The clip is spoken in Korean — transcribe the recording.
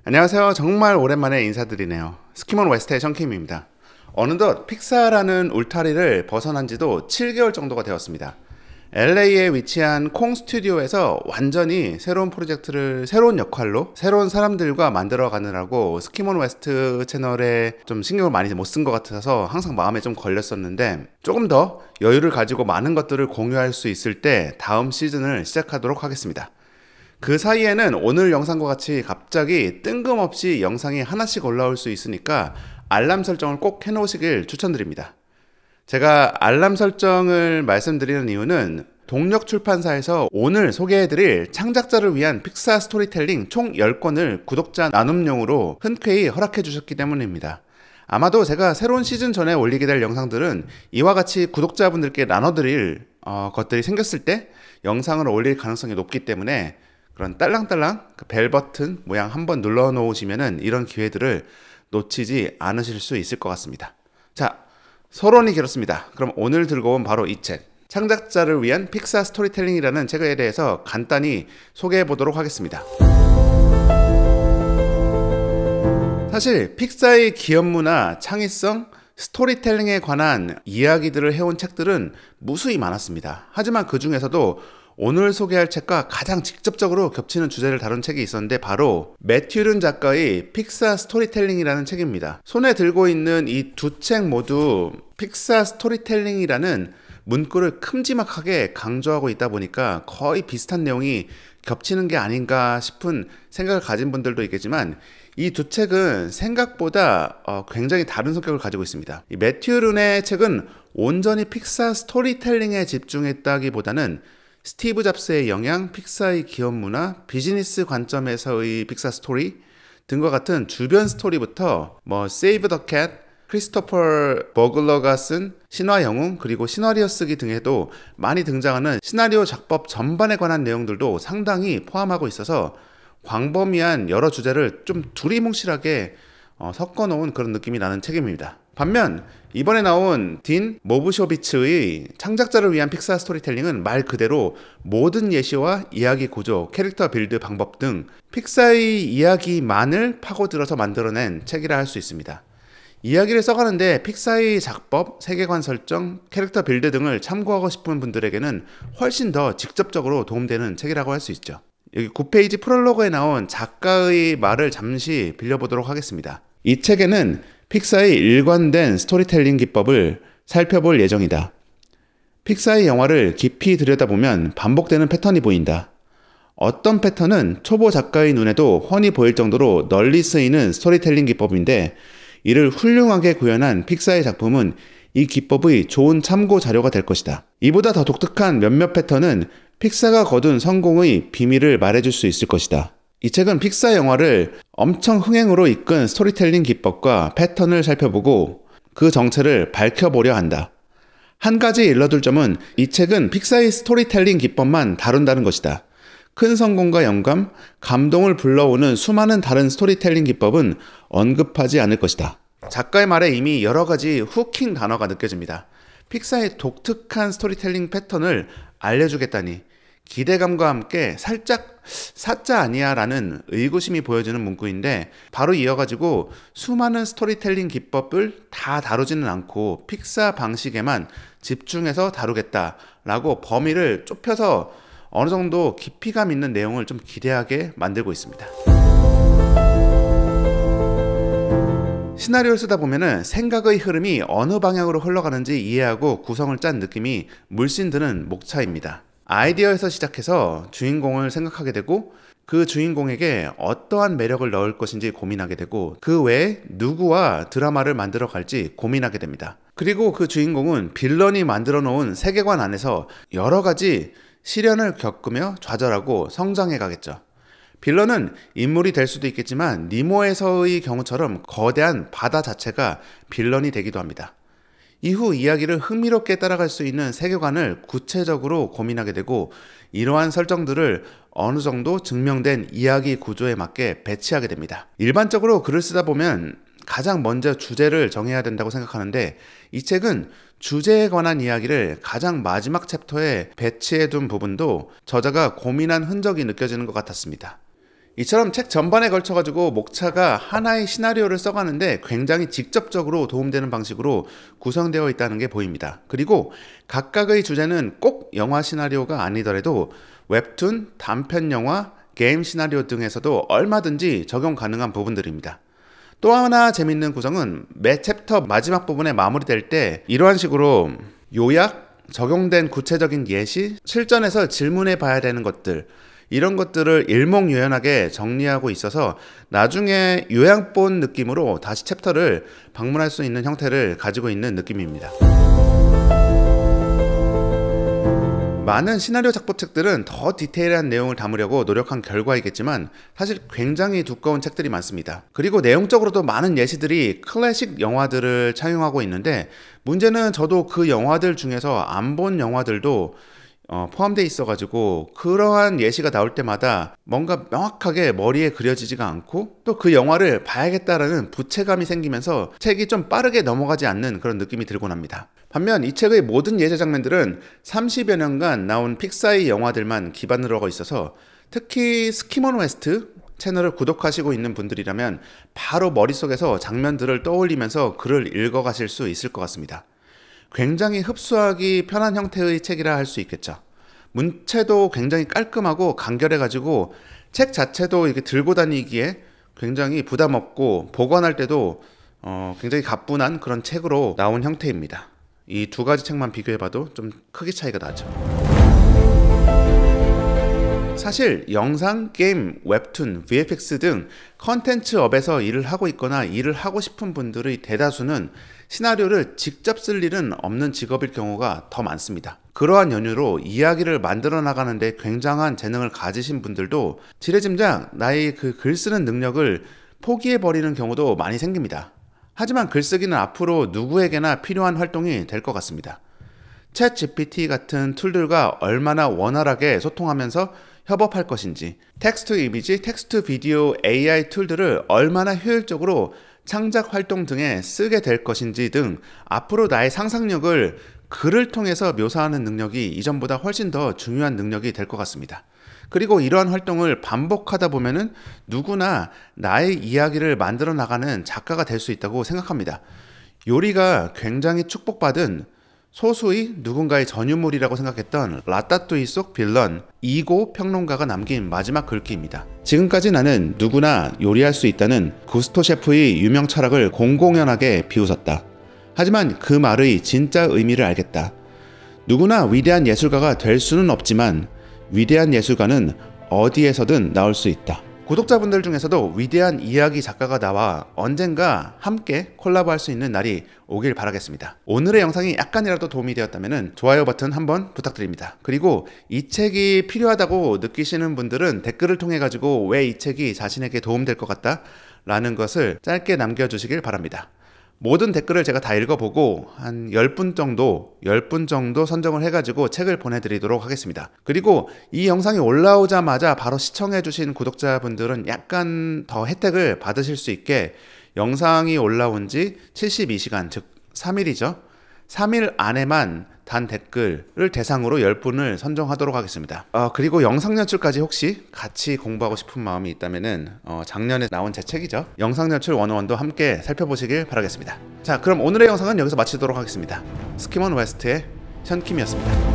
안녕하세요. 정말 오랜만에 인사드리네요. 스키몬 웨스트의 션킴입니다. 어느덧 픽사라는 울타리를 벗어난 지도 7개월 정도가 되었습니다. LA에 위치한 콩 스튜디오에서 완전히 새로운 프로젝트를 새로운 역할로 새로운 사람들과 만들어 가느라고 스키몬 웨스트 채널에 좀 신경을 많이 못 쓴 것 같아서 항상 마음에 좀 걸렸었는데, 조금 더 여유를 가지고 많은 것들을 공유할 수 있을 때 다음 시즌을 시작하도록 하겠습니다. 그 사이에는 오늘 영상과 같이 갑자기 뜬금없이 영상이 하나씩 올라올 수 있으니까 알람 설정을 꼭 해놓으시길 추천드립니다. 제가 알람 설정을 말씀드리는 이유는 동력 출판사에서 오늘 소개해드릴 창작자를 위한 픽사 스토리텔링 총 10권을 구독자 나눔용으로 흔쾌히 허락해 주셨기 때문입니다. 아마도 제가 새로운 시즌 전에 올리게 될 영상들은 이와 같이 구독자분들께 나눠드릴 것들이 생겼을 때 영상을 올릴 가능성이 높기 때문에 그런 딸랑딸랑 벨 버튼 모양 한번 눌러 놓으시면은 이런 기회들을 놓치지 않으실 수 있을 것 같습니다. 자, 서론이 길었습니다. 그럼 오늘 들고 온 바로 이 책, 창작자를 위한 픽사 스토리텔링이라는 책에 대해서 간단히 소개해 보도록 하겠습니다. 사실 픽사의 기업 문화, 창의성, 스토리텔링에 관한 이야기들을 해온 책들은 무수히 많았습니다. 하지만 그 중에서도 오늘 소개할 책과 가장 직접적으로 겹치는 주제를 다룬 책이 있었는데 바로 매튜 륜 작가의 픽사 스토리텔링이라는 책입니다. 손에 들고 있는 이 두 책 모두 픽사 스토리텔링이라는 문구를 큼지막하게 강조하고 있다 보니까 거의 비슷한 내용이 겹치는 게 아닌가 싶은 생각을 가진 분들도 있겠지만, 이 두 책은 생각보다 굉장히 다른 성격을 가지고 있습니다. 이 매튜 륜의 책은 온전히 픽사 스토리텔링에 집중했다기보다는 스티브 잡스의 영향, 픽사의 기업 문화, 비즈니스 관점에서의 픽사 스토리 등과 같은 주변 스토리부터 세이브 더 캣, 크리스토퍼 버글러가 쓴 신화 영웅, 그리고 시나리오 쓰기 등에도 많이 등장하는 시나리오 작법 전반에 관한 내용들도 상당히 포함하고 있어서 광범위한 여러 주제를 좀 두리뭉실하게 섞어 놓은 그런 느낌이 나는 책입니다. 반면 이번에 나온 딘 모브쇼비츠의 창작자를 위한 픽사 스토리텔링은 말 그대로 모든 예시와 이야기 구조, 캐릭터 빌드 방법 등 픽사의 이야기만을 파고들어서 만들어낸 책이라 할 수 있습니다. 이야기를 써가는데 픽사의 작법, 세계관 설정, 캐릭터 빌드 등을 참고하고 싶은 분들에게는 훨씬 더 직접적으로 도움되는 책이라고 할 수 있죠. 여기 9페이지 프롤로그에 나온 작가의 말을 잠시 빌려보도록 하겠습니다. 이 책에는 픽사의 일관된 스토리텔링 기법을 살펴볼 예정이다. 픽사의 영화를 깊이 들여다보면 반복되는 패턴이 보인다. 어떤 패턴은 초보 작가의 눈에도 훤히 보일 정도로 널리 쓰이는 스토리텔링 기법인데, 이를 훌륭하게 구현한 픽사의 작품은 이 기법의 좋은 참고 자료가 될 것이다. 이보다 더 독특한 몇몇 패턴은 픽사가 거둔 성공의 비밀을 말해줄 수 있을 것이다. 이 책은 픽사 영화를 엄청 흥행으로 이끈 스토리텔링 기법과 패턴을 살펴보고 그 정체를 밝혀보려 한다. 한 가지 일러둘 점은 이 책은 픽사의 스토리텔링 기법만 다룬다는 것이다. 큰 성공과 영감, 감동을 불러오는 수많은 다른 스토리텔링 기법은 언급하지 않을 것이다. 작가의 말에 이미 여러 가지 후킹 단어가 느껴집니다. 픽사의 독특한 스토리텔링 패턴을 알려주겠다니 기대감과 함께 살짝 사짜 아니야 라는 의구심이 보여지는 문구인데, 바로 이어가지고 수많은 스토리텔링 기법을 다 다루지는 않고 픽사 방식에만 집중해서 다루겠다 라고 범위를 좁혀서 어느 정도 깊이감 있는 내용을 좀 기대하게 만들고 있습니다. 시나리오를 쓰다 보면은 생각의 흐름이 어느 방향으로 흘러가는지 이해하고 구성을 짠 느낌이 물씬 드는 목차입니다. 아이디어에서 시작해서 주인공을 생각하게 되고, 그 주인공에게 어떠한 매력을 넣을 것인지 고민하게 되고, 그 외에 누구와 드라마를 만들어 갈지 고민하게 됩니다. 그리고 그 주인공은 빌런이 만들어 놓은 세계관 안에서 여러 가지 시련을 겪으며 좌절하고 성장해 가겠죠. 빌런은 인물이 될 수도 있겠지만 니모에서의 경우처럼 거대한 바다 자체가 빌런이 되기도 합니다. 이후 이야기를 흥미롭게 따라갈 수 있는 세계관을 구체적으로 고민하게 되고, 이러한 설정들을 어느 정도 증명된 이야기 구조에 맞게 배치하게 됩니다. 일반적으로 글을 쓰다 보면 가장 먼저 주제를 정해야 된다고 생각하는데, 이 책은 주제에 관한 이야기를 가장 마지막 챕터에 배치해둔 부분도 저자가 고민한 흔적이 느껴지는 것 같았습니다. 이처럼 책 전반에 걸쳐가지고 목차가 하나의 시나리오를 써가는데 굉장히 직접적으로 도움되는 방식으로 구성되어 있다는 게 보입니다. 그리고 각각의 주제는 꼭 영화 시나리오가 아니더라도 웹툰, 단편 영화, 게임 시나리오 등에서도 얼마든지 적용 가능한 부분들입니다. 또 하나 재밌는 구성은 매 챕터 마지막 부분에 마무리될 때 이러한 식으로 요약, 적용된 구체적인 예시, 실전에서 질문해 봐야 되는 것들, 이런 것들을 일목요연하게 정리하고 있어서 나중에 요약본 느낌으로 다시 챕터를 방문할 수 있는 형태를 가지고 있는 느낌입니다. 많은 시나리오 작보책들은 더 디테일한 내용을 담으려고 노력한 결과이겠지만 사실 굉장히 두꺼운 책들이 많습니다. 그리고 내용적으로도 많은 예시들이 클래식 영화들을 차용하고 있는데, 문제는 저도 그 영화들 중에서 안 본 영화들도 포함되어 있어가지고 그러한 예시가 나올 때마다 뭔가 명확하게 머리에 그려지지가 않고 또 그 영화를 봐야겠다라는 부채감이 생기면서 책이 좀 빠르게 넘어가지 않는 그런 느낌이 들곤 합니다. 반면 이 책의 모든 예제 장면들은 30여 년간 나온 픽사의 영화들만 기반으로 하고 있어서 특히 스키먼 웨스트 채널을 구독하시고 있는 분들이라면 바로 머릿속에서 장면들을 떠올리면서 글을 읽어가실 수 있을 것 같습니다. 굉장히 흡수하기 편한 형태의 책이라 할 수 있겠죠. 문체도 굉장히 깔끔하고 간결해가지고 책 자체도 이렇게 들고 다니기에 굉장히 부담 없고 보관할 때도 굉장히 가뿐한 그런 책으로 나온 형태입니다. 이 두 가지 책만 비교해봐도 좀 크기 차이가 나죠. 사실 영상, 게임, 웹툰, VFX 등 컨텐츠업에서 일을 하고 있거나 일을 하고 싶은 분들의 대다수는 시나리오를 직접 쓸 일은 없는 직업일 경우가 더 많습니다. 그러한 연유로 이야기를 만들어 나가는데 굉장한 재능을 가지신 분들도 지레짐작 나의 그 글 쓰는 능력을 포기해버리는 경우도 많이 생깁니다. 하지만 글쓰기는 앞으로 누구에게나 필요한 활동이 될 것 같습니다. 챗 GPT 같은 툴들과 얼마나 원활하게 소통하면서 협업할 것인지, 텍스트 이미지, 텍스트 비디오 AI 툴들을 얼마나 효율적으로 창작 활동 등에 쓰게 될 것인지 등 앞으로 나의 상상력을 글을 통해서 묘사하는 능력이 이전보다 훨씬 더 중요한 능력이 될 것 같습니다. 그리고 이러한 활동을 반복하다 보면은 누구나 나의 이야기를 만들어 나가는 작가가 될 수 있다고 생각합니다. 요리가 굉장히 축복받은 소수의 누군가의 전유물이라고 생각했던 라따뚜이 속 빌런 이고 평론가가 남긴 마지막 글귀입니다. 지금까지 나는 누구나 요리할 수 있다는 구스토 셰프의 유명 철학을 공공연하게 비웃었다. 하지만 그 말의 진짜 의미를 알겠다. 누구나 위대한 예술가가 될 수는 없지만 위대한 예술가는 어디에서든 나올 수 있다. 구독자분들 중에서도 위대한 이야기 작가가 나와 언젠가 함께 콜라보할 수 있는 날이 오길 바라겠습니다. 오늘의 영상이 약간이라도 도움이 되었다면 좋아요 버튼 한번 부탁드립니다. 그리고 이 책이 필요하다고 느끼시는 분들은 댓글을 통해 가지고 왜 이 책이 자신에게 도움될 것 같다 라는 것을 짧게 남겨주시길 바랍니다. 모든 댓글을 제가 다 읽어보고 한 10분 정도 선정을 해가지고 책을 보내드리도록 하겠습니다. 그리고 이 영상이 올라오자마자 바로 시청해주신 구독자분들은 약간 더 혜택을 받으실 수 있게 영상이 올라온 지 72시간, 즉 3일이죠. 3일 안에만 단 댓글을 대상으로 10분을 선정하도록 하겠습니다. 그리고 영상 연출까지 혹시 같이 공부하고 싶은 마음이 있다면은 작년에 나온 제 책이죠. 영상 연출 101도 함께 살펴보시길 바라겠습니다. 자, 그럼 오늘의 영상은 여기서 마치도록 하겠습니다. 스키먼 웨스트의 현킴이었습니다.